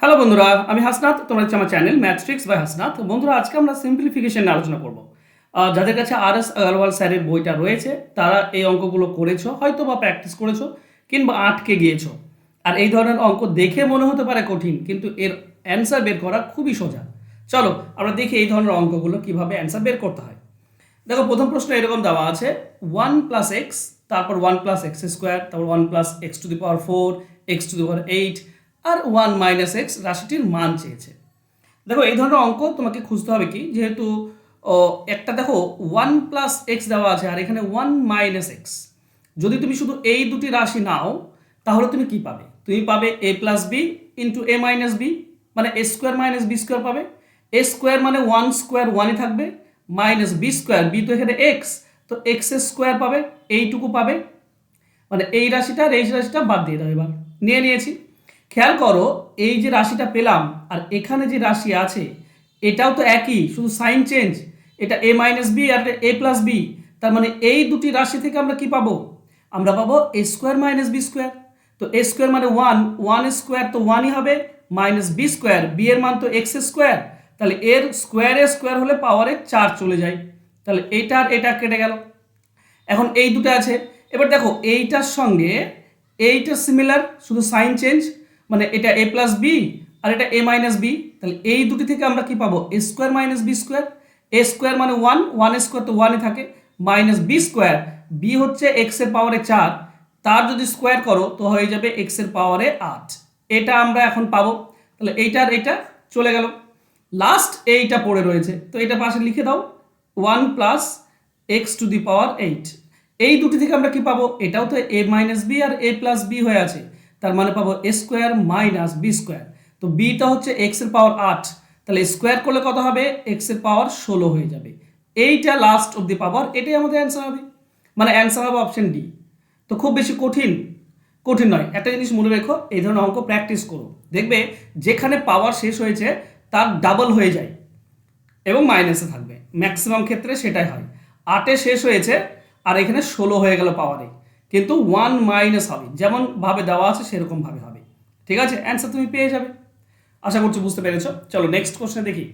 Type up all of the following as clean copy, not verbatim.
Hello বন্ধুরা, আমি হাসনাত। তোমরা হচ্ছে আমার চ্যানেল ম্যাথট্রিক্স বাই হাসনাত। বন্ধুরা, আজকে আমরা সিম্পলিফিকেশন নিয়ে আলোচনা করব। যাদের কাছে আর.এস. আগরওয়াল স্যারের বইটা রয়েছে তারা এই অঙ্কগুলো করেছো, হয়তো বা প্র্যাকটিস করেছো, কিংবা আটকে গিয়েছো। আর এই ধরনের অঙ্ক দেখে মনে হতে পারে কঠিন, কিন্তু এর অ্যান্সার বের করা খুবই সোজা। চলো আমরা দেখি এই ধরনের অঙ্কগুলো কিভাবে অ্যান্সার বের করতে হয়। দেখো, প্রথম প্রশ্ন এরকম দেওয়া আছে, 1 + x, তারপর 1 + x², তারপর 1 + x⁴, x⁴, আর 1 - x রাশিটির মান চেয়েছে। দেখো, এই ধরনের অঙ্ক তোমাকে খুঁজতে হবে কি, যেহেতু একটা দেখো 1 + x দেওয়া আছে আর এখানে 1 - x। যদি তুমি শুধু এই দুটি রাশি নাও তাহলে তুমি কি পাবে? তুমি পাবে a+b ইন্টু a - b, মানে a² - b² পাবে। a² মানে 1² 1ই থাকবে, -b², b তো এখানে x, তো x² পাবে, এইটুকু পাবে। মানে এই রাশিটা আর এই রাশিটা বাদ দিয়ে দাও। এবার নিয়েছি। খেয়াল করো, এই যে রাশিটা পেলাম আর এখানে যে রাশি আছে এটাও তো একই, শুধু সাইন চেঞ্জ। এটা a - b আর a+b। তার মানে এই দুটি রাশি থেকে আমরা কি পাবো? আমরা পাবো a² - b²। তো a² মানে 1 তো 1ই হবে, -b², b এর মান তো x², তাহলে এর স্কোয়ার হলে পাওয়ারে 4 চলে যায়। তাহলে এইটা আর এটা কেটে গেল। এখন এই দুটো আছে। এবার দেখো, এইটার সঙ্গে এইটা সিমিলার, শুধু সাইন চেঞ্জ। মানে এটা a+b আর এটা a - b। তাহলে এই দুটি থেকে আমরা কি পাবো? a² - b²। a² মানে 1 তো 1ই থাকে, -b², b হচ্ছে x এর পাওয়ারে 4, তার যদি স্কোয়ার করো তো হয়ে যাবে x এর পাওয়ারে 8। এটা আমরা এখন পাবো। তাহলে এইটা আর এইটা চলে গেল। লাস্ট এইটা পড়ে রয়েছে, তো এটা পাশে লিখে দাও, 1 + x⁴। এই দুটি থেকে আমরা কি পাবো? এটাও তো a - b আর a+b হয়ে আছে, তার মানে পাবো a² - b²। তো bটা হচ্ছে x এর পাওয়ার 8, তাহলে স্কোয়ার করলে কত হবে? x এর পাওয়ার 16 হয়ে যাবে। এইটা লাস্ট অব্দি পাওয়ার, এটাই আমাদের অ্যান্সার হবে। মানে অ্যান্সার হবে অপশন ডি। তো খুব বেশি কঠিন নয়। একটা জিনিস মনে রেখো, এই ধরনের অঙ্ক প্র্যাকটিস করো, দেখবে যেখানে পাওয়ার শেষ হয়েছে তার ডাবল হয়ে যায় এবং মাইনাসে থাকবে। ম্যাক্সিমাম ক্ষেত্রে সেটাই হয়। 8-এ শেষ হয়েছে আর এখানে 16 হয়ে গেল পাওয়ারে, কিন্তু 1 মাইনাস হবে, যেমন ভাবে দেওয়া আছে সেরকম ভাবে হবে। ঠিক আছে, অ্যান্সার তুমি পেয়ে যাবে। আশা করছি বুঝতে পেরেছো। চলো নেক্সট কোশ্চেন দেখি।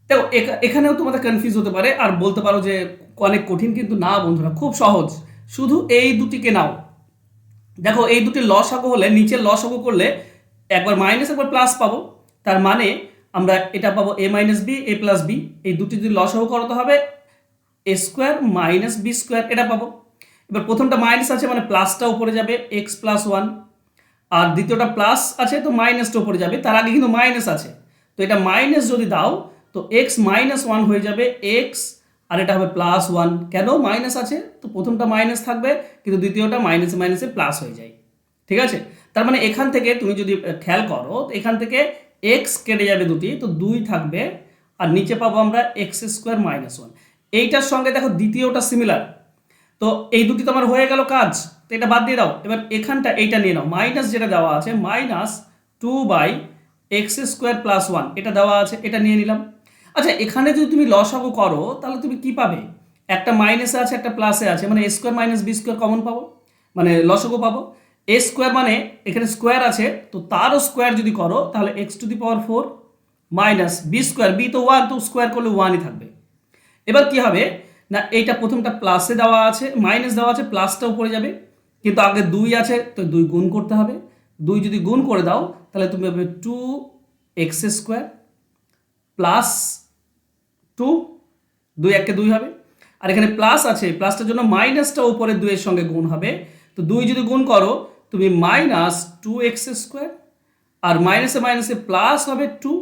দেখো, এখানেও তোমাদের কনফিউজ হতে পারে আর বলতে পারো যে অনেক কঠিন, কিন্তু না বন্ধুরা, খুব সহজ। শুধু এই দুটিকে নাও। দেখো, এই দুটি লসাগু হলে, নিচের লসাগু করলে একবার মাইনাস একবার প্লাস পাবো। তার মানে আমরা এটা পাবো a - b a+b। এই দুটি যদি লসাগু করতে হবে a² - b² এটা পাবো। এবার প্রথমটা মাইনাস আছে মানে প্লাসটা উপরে যাবে, x+1, আর দ্বিতীয়টা প্লাস আছে তো মাইনাসটা উপরে যাবে। তার আগে কিন্তু মাইনাস আছে, তো এটা মাইনাস যদি দাও তো x - 1 হয়ে যাবে x, আর এটা হবে +1। কেন? মাইনাস আছে তো প্রথমটা মাইনাস থাকবে, কিন্তু দ্বিতীয়টা মাইনাসে মাইনাসে প্লাস হয়ে যায়। ঠিক আছে, তার মানে এখান থেকে তুমি যদি খেয়াল করো, এখান থেকে x কেটে যাবে দুটি, তো 2 থাকবে, আর নিচে পাবো আমরা x² - 1। এইটার সঙ্গে দেখো দ্বিতীয়টা সিমিলার, তো এই দুটি তো আমার হয়ে গেল কাজ, তো এটা বাদ দিয়ে দাও। এবার এখানটা এইটা নিয়ে নাও, মাইনাস যেটা দেওয়া আছে -2/x² + 1 এটা দেওয়া আছে, এটা নিয়ে নিলাম। আচ্ছা, এখানে যদি তুমি লসাগু করো তাহলে তুমি কি পাবে? একটা মাইনাসে আছে একটা প্লাসে আছে, মানে a² - b² কমন পাবো, মানে লসাগু পাবো। a² মানে এখানে স্কোয়ার আছে, তো তারও স্কোয়ার যদি করো তাহলে x⁴ -b², b তো 1, তো স্কোয়ার করলে 1ই থাকবে। এবার কি হবে না, এইটা প্রথমটা প্লাসে দেওয়া আছে, মাইনাস দেওয়া আছে, প্লাসটা উপরে যাবে, কিন্তু আগে 2 আছে তো 2 গুণ করতে হবে। 2 যদি গুণ করে দাও তাহলে তুমি পাবে 2x² + 2, 2 একে 2 হবে। আর এখানে প্লাস আছে, প্লাসটার জন্য মাইনাসটা উপরে 2 এর সঙ্গে গুণ হবে, তো 2 যদি গুণ করো তুমি -2x², আর মাইনাসে মাইনাসে প্লাস হবে 2,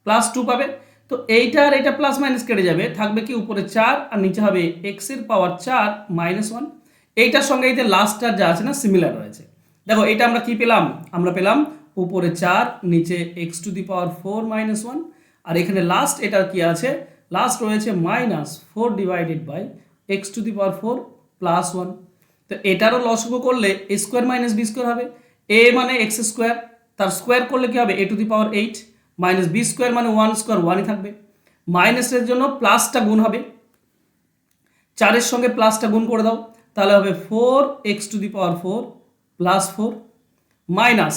+2 পাবে। তো এইটা আর এটা প্লাস মাইনাস কেটে যাবে, থাকবে কি উপরে 4 আর নিচে হবে x এর পাওয়ার 4 - 1। এইটার সঙ্গে এই যে লাস্টটার যা আছে না, সিমিলার রয়েছে। দেখো, এটা আমরা কি পেলাম? আমরা পেলাম উপরে 4, নিচে x⁴ - 1, আর এখানে লাস্ট এটা কি আছে? লাস্ট রয়েছে -4 / x⁴ + 1। তো এটারও লসাগু করলে a² - b² হবে। a মানে x², তার স্কোয়ার করলে কি হবে? a⁸ -b² মানে 1² 1ই থাকবে। মাইনাসের জন্য প্লাসটা গুণ হবে, 4-এর সঙ্গে প্লাসটা গুণ করে দাও, তাহলে হবে 4x⁴ + 4 মাইনাস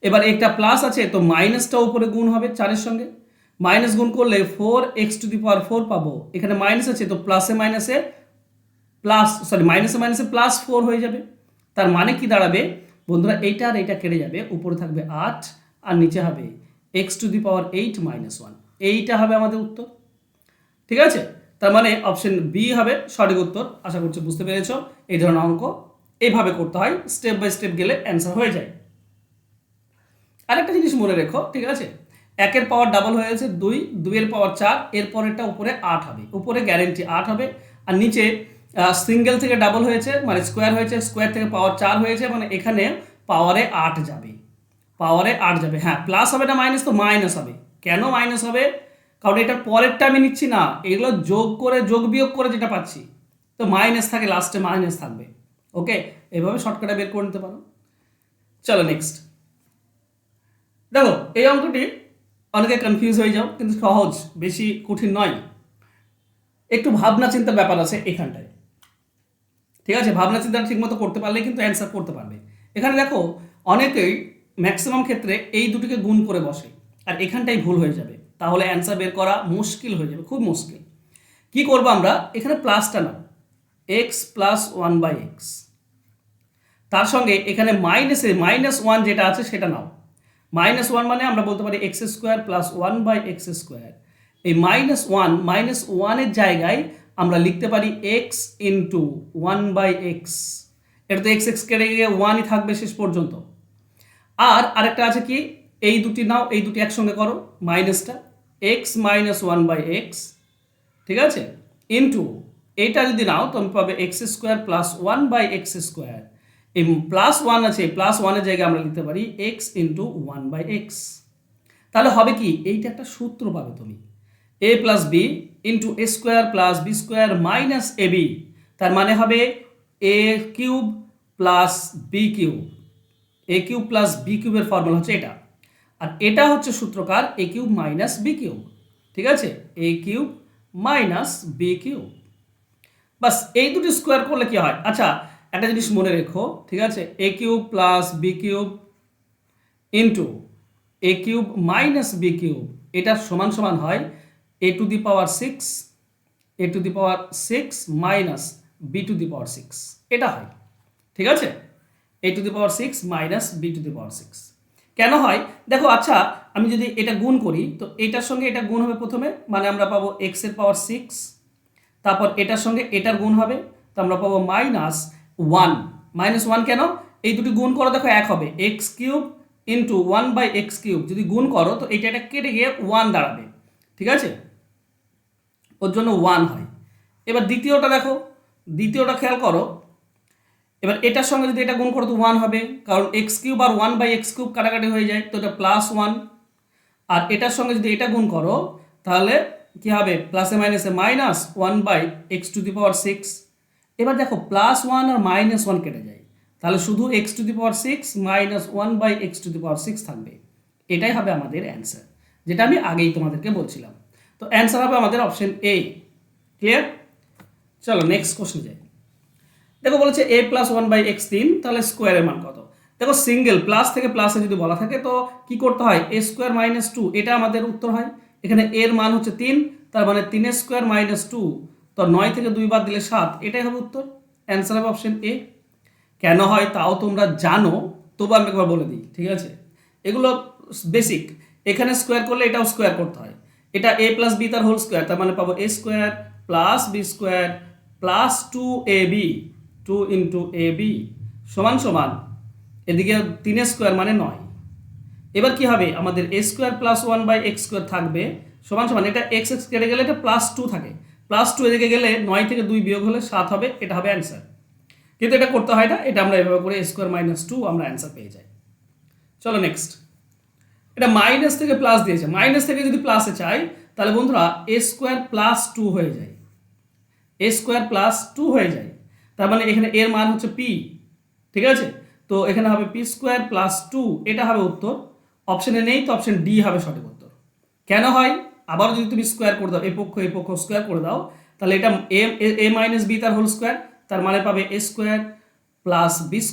এবার একটা প্লাস আছে, তো মাইনাসটা উপরে গুণ হবে 4-এর সঙ্গে, মাইনাস গুণ করলে 4x⁴ পাবো। এখানে মাইনাস আছে, তো প্লাসে মাইনাসে প্লাস, সরি মাইনাসে মাইনাসে +4 হয়ে যাবে। তার মানে কি দাঁড়াবে বন্ধুরা, এইটা আর এইটা কেটে যাবে, উপরে থাকবে 8 আর নিচে হবে x⁸ -1। এইটা হবে আমাদের উত্তর। ঠিক আছে, তার মানে অপশন বি হবে সঠিক উত্তর। আশা করছি বুঝতে পেরেছ। এই ধরনের অঙ্ক এইভাবে করতে হয়, স্টেপ বাই স্টেপ গেলে অ্যান্সার হয়ে যায়। আরেকটা জিনিস মনে রেখো, ঠিক আছে, 1-এর পাওয়ার ডাবল হয়েছে 2, 2-এর পাওয়ার 4, এর পরেরটা উপরে 8 হবে, উপরে গ্যারেন্টি 8 হবে, আর নিচে সিঙ্গেল থেকে ডাবল হয়েছে মানে স্কোয়ার হয়েছে, স্কোয়ার থেকে পাওয়ার 4 হয়েছে, মানে এখানে পাওয়ারে 8 যাবে, পাওয়ারে 8 যাবে। হ্যাঁ, প্লাস হবে না মাইনাস, তো মাইনাস হবে। কেন মাইনাস হবে? কারণ এটার পরেরটা আমি নিচ্ছি না, এগুলো যোগ করে যোগ বিয়োগ করে যেটা পাচ্ছি, তো মাইনাস থাকে, লাস্টে মাইনাস থাকবে। ওকে, এভাবে শর্টকাটে বের করে নিতে পারো। চলো নেক্সট দেখো, এই অঙ্কটি অনেকে কনফিউজ হয়ে যাও, কিন্তু সহজ, বেশি কঠিন নয়। একটু ভাবনা চিন্তার ব্যাপার আছে এখানটায়। ঠিক আছে, ভাবনা চিন্তা ঠিকমতো করতে পারলে কিন্তু অ্যান্সার করতে পারবে। এখানে দেখো, অনেকেই ম্যাক্সিমাম ক্ষেত্রে এই দুটিকে গুণ করে বসে, আর এখানটাই ভুল হয়ে যাবে, তাহলে অ্যান্সার বের করা মুশকিল হয়ে যাবে, খুব মুশকিল। কি করবো আমরা, এখানে প্লাসটা নাও, x+1/x, তার সঙ্গে এখানে -1 যেটা আছে সেটা নাও। -1 মানে আমরা বলতে পারি x² + 1/x²। এই -1 এর জায়গায় আমরা লিখতে পারি x × 1/x। এটা তো x কেটে গিয়ে 1ই থাকবে শেষ পর্যন্ত। আর আরেকটা আছে কি, এই দুটি নাও, এই দুটি একসঙ্গে করো, মাইনাসটা x - 1/x, ঠিক আছে, ইন্টু এইটা যদি নাও তুমি পাবে x² + 1/x²। এই +1 আছে, +1 এর জায়গায় আমরা লিখতে পারি x × 1/x। তাহলে হবে কি, এইটা একটা সূত্র পাবে তুমি, a + b × a² + b² - ab। তার মানে হবে a³ + b³ a³ + b³ এর ফর্মুলা হচ্ছে এটা, আর এটা হচ্ছে সূত্রকার a³ - b³। ঠিক আছে, a³ - b³। বাস, এই দুটি স্কোয়ার করলে কি হয়? আচ্ছা, একটা জিনিস মনে রেখো, ঠিক আছে, a³ + b³ into a³ - b³ এটা সমান সমান হয় a⁶ - b⁶ এটা হয়। ঠিক আছে, a⁶ - b⁶ কেন হয় দেখো। আচ্ছা, আমি যদি এটা গুণ করি, তো এটার সঙ্গে এটা গুণ হবে প্রথমে, মানে আমরা পাবো x⁶, তারপর এটার সঙ্গে এটার গুণ হবে, তো আমরা পাবো -1। কেন? এই দুটি গুণ করো, দেখো এক হবে, x³ × 1/x³ যদি গুণ করো, তো এটা কেটে গিয়ে 1 দাঁড়াবে। ঠিক আছে, ওর জন্য 1 হয়। এবার দ্বিতীয়টা দেখো, দ্বিতীয়টা খেয়াল করো, এবার এটার সঙ্গে যদি এটা গুণ করো তো 1 হবে, কারণ x³ আর 1/x³ কাটাকাটি হয়ে যায়, তো এটা +1। আর এটার সঙ্গে যদি এটা গুণ করো, তাহলে কি হবে, প্লাসে মাইনাসে -1/x⁶। এবার দেখো, +1 আর -1 কেটে যায়, তাহলে শুধু x⁶ - 1/x⁶ থাকবে। এটাই হবে আমাদের অ্যান্সার, যেটা আমি আগেই তোমাদেরকে বলছিলাম। তো অ্যান্সার হবে আমাদের অপশন এ। ক্লিয়ার? চলো নেক্সট কোশ্চেন যাই। দেখো বলেছে a + 1/x 3, তাহলে স্কোয়ারের মান কত? দেখো, সিঙ্গেল প্লাস থেকে প্লাসে যদি বলা থাকে, তো কি করতে হয়, a² - 2, এটা আমাদের উত্তর হয়। এখানে এর মান হচ্ছে 3, তার মানে 3² - 2, তো 9 থেকে 2 বাদ দিলে 7, এটাই হবে উত্তর। অ্যান্সার হবে অপশন এ। কেন হয় তাও তোমরা জানো, তবু আমি একবার বলে দিই। ঠিক আছে, এগুলো বেসিক। এখানে স্কোয়ার করলে এটাও স্কোয়ার করতে হয়। এটা a + b তার হোল স্কোয়ার, তার মানে পাবো a² + b² + 2ab, 2 × ab সমান সমান, এদিকে 3² মানে 9। এবার কি হবে, আমাদের a² + 1/x² থাকবে সমান সমান, এটা x কেটে গেলে এটা +2 থাকে, +2 এদিকে গেলে 9 থেকে 2 বিয়োগ হলে 7 হবে, এটা হবে অ্যান্সার। কিন্তু এটা করতে হয় না, এটা আমরা এভাবে করে a² - 2 আমরা অ্যান্সার পেয়ে যাই। চলো নেক্সট। এটা মাইনাস থেকে প্লাস দিয়েছে, মাইনাস থেকে যদি প্লাসে চাই, তাহলে বন্ধুরা a² + 2 হয়ে যায়, a² + 2 হয়ে যায়। তার মানে এখানে এর মান হচ্ছে p। ঠিক আছে, তো এখানে হবে p² + 2, এটা হবে উত্তর। অপশনে নেই, তো অপশন ডি হবে সঠিক উত্তর। কেন হয়, আবার যদি তুমি স্কোয়ার করে দাও, এই পক্ষ স্কোয়ার করে দাও, তাহলে এটা a - b তার হোল স্কোয়ার, তার মানে পাবে a² + b² -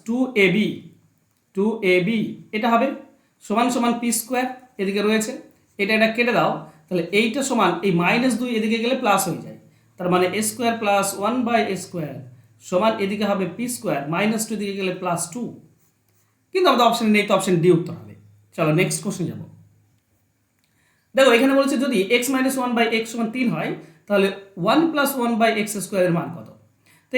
2ab 2ab এটা হবে সমান সমান পি স্কোয়ার এদিকে রয়েছে, এটা কেটে দাও, তাহলে এইটা সমান এই -2 এদিকে গেলে প্লাস হয়ে যায়, তার মানে a square plus 1/a square সমান এদিকে হবে পি স্কোয়ার, -2 দিকে গেলে +2, কিন্তু আমাদের অপশানে নেই, তো অপশান ডি উত্তর হবে। চলো নেক্সট কোশ্চেন যাব। দেখো এখানে বলেছে যদি x - 1/x = 3 হয় তাহলে 1 + 1/x স্কোয়ারের মান কত। তো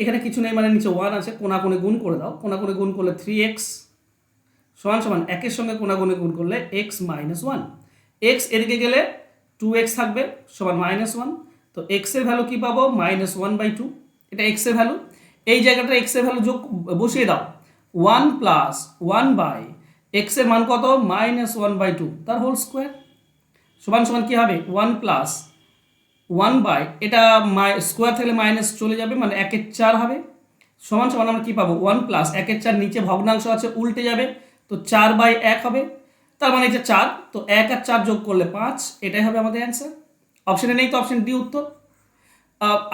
এখানে কিছু নেই, মানে নিচে 1 আছে, কোণাকুণি গুণ করে দাও, কোণাকুণি গুণ করলে 3x সমান সমান একের সঙ্গে কোণাকুণি গুণ করলে x - 1, x এদিকে গেলে 2x থাকবে সমান -1, তো x এর ভ্যালু কি পাবো -1/2, এটা x এর ভ্যালু, এই জায়গাটা x এর ভ্যালু যোগ বসিয়ে দাও, 1 + 1/x এর মান কত -1/2 তার হোল স্কোয়ার সমান সমান কি হবে 1 + 1 এটা স্কোয়ার থাকলে মাইনাস চলে যাবে, মানে 1/4 হবে সমান সমান আমরা কি পাবো 1 + 1/4 নিচে ভগ্নাংশ আছে উল্টে যাবে, তো 4/1 হবে, তার মানে এটা 4, তো 1 আর 4 যোগ করলে 5, এটাই হবে আমাদের অ্যান্সার। অপশানে নেই, তো অপশান ডি উত্তর।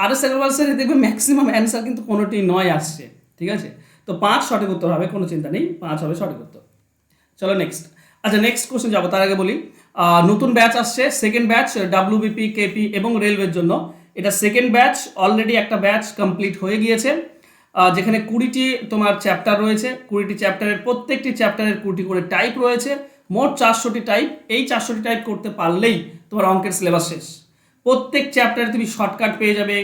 আরএস আগরওয়াল স্যার দেখবে ম্যাক্সিমাম অ্যান্সার কিন্তু কোনোটি নয় আসছে, ঠিক আছে, তো 5 সঠিক উত্তর হবে, কোনো চিন্তা নেই, 5 হবে সঠিক উত্তর। চলো নেক্সট। আচ্ছা নেক্সট কোশ্চেন যাবো, তার আগে বলি নতুন ব্যাচ আসছে, সেকেন্ড ব্যাচ ডাব্লিউবিপি, কেপি এবং রেলওয়ের জন্য। এটা সেকেন্ড ব্যাচ, অলরেডি একটা ব্যাচ কমপ্লিট হয়ে গিয়েছে, যেখানে 20টি তোমার চ্যাপ্টার রয়েছে, 20টি চ্যাপ্টারের প্রত্যেকটি চ্যাপ্টারের 20টি করে টাইপ রয়েছে, মোট 400টি টাইপ। এই 400টি টাইপ করতে পারলেই তোমার অঙ্কের সিলেবাস শেষ। প্রত্যেক চ্যাপ্টারে তুমি শর্টকাট পেয়ে যাবে,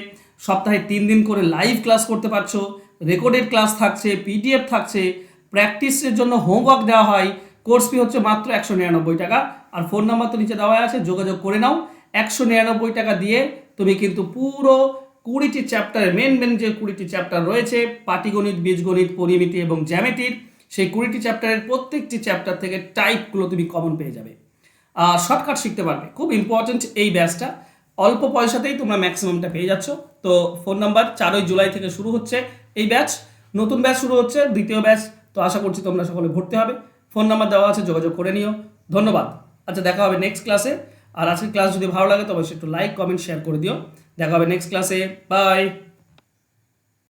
সপ্তাহে 3 দিন করে লাইভ ক্লাস করতে পারছো, রেকর্ডেড ক্লাস থাকছে, পিডিএফ থাকছে, প্র্যাকটিসের জন্য হোমওয়ার্ক দেওয়া হয়। কোর্স ফি হচ্ছে মাত্র 199 টাকা, আর ফোন নাম্বার তো নিচে দেওয়া আছে, যোগাযোগ করে নাও। 199 টাকা দিয়ে তুমি কিন্তু পুরো 20টি চ্যাপ্টারে মেন যে 20টি চ্যাপ্টার রয়েছে, পাটিগণিত, বীজগণিত, পরিমিতি এবং জ্যামিতির, সেই 20টি চ্যাপ্টারের প্রত্যেকটি চ্যাপ্টার থেকে টাইপগুলো তুমি কমন পেয়ে যাবে, শর্টকাট শিখতে পারবে। খুব ইম্পর্টেন্ট এই ব্যাচটা, অল্প পয়সাতেই তোমরা ম্যাক্সিমামটা পেয়ে যাচ্ছ। তো ফোন নাম্বার 4 জুলাই থেকে শুরু হচ্ছে এই ব্যাচ, নতুন ব্যাচ শুরু হচ্ছে, দ্বিতীয় ব্যাচ, তো আশা করছি তোমরা সকলে ভর্তি হবে। ফোন নাম্বার দেওয়া আছে, যোগাযোগ করে নিও। ধন্যবাদ। আচ্ছা দেখা হবে নেক্সট ক্লাসে, আর আজকের ক্লাস যদি ভালো লাগে তবে একটু লাইক, কমেন্ট, শেয়ার করে দিও। দেখা হবে নেক্সট ক্লাসে, বাই।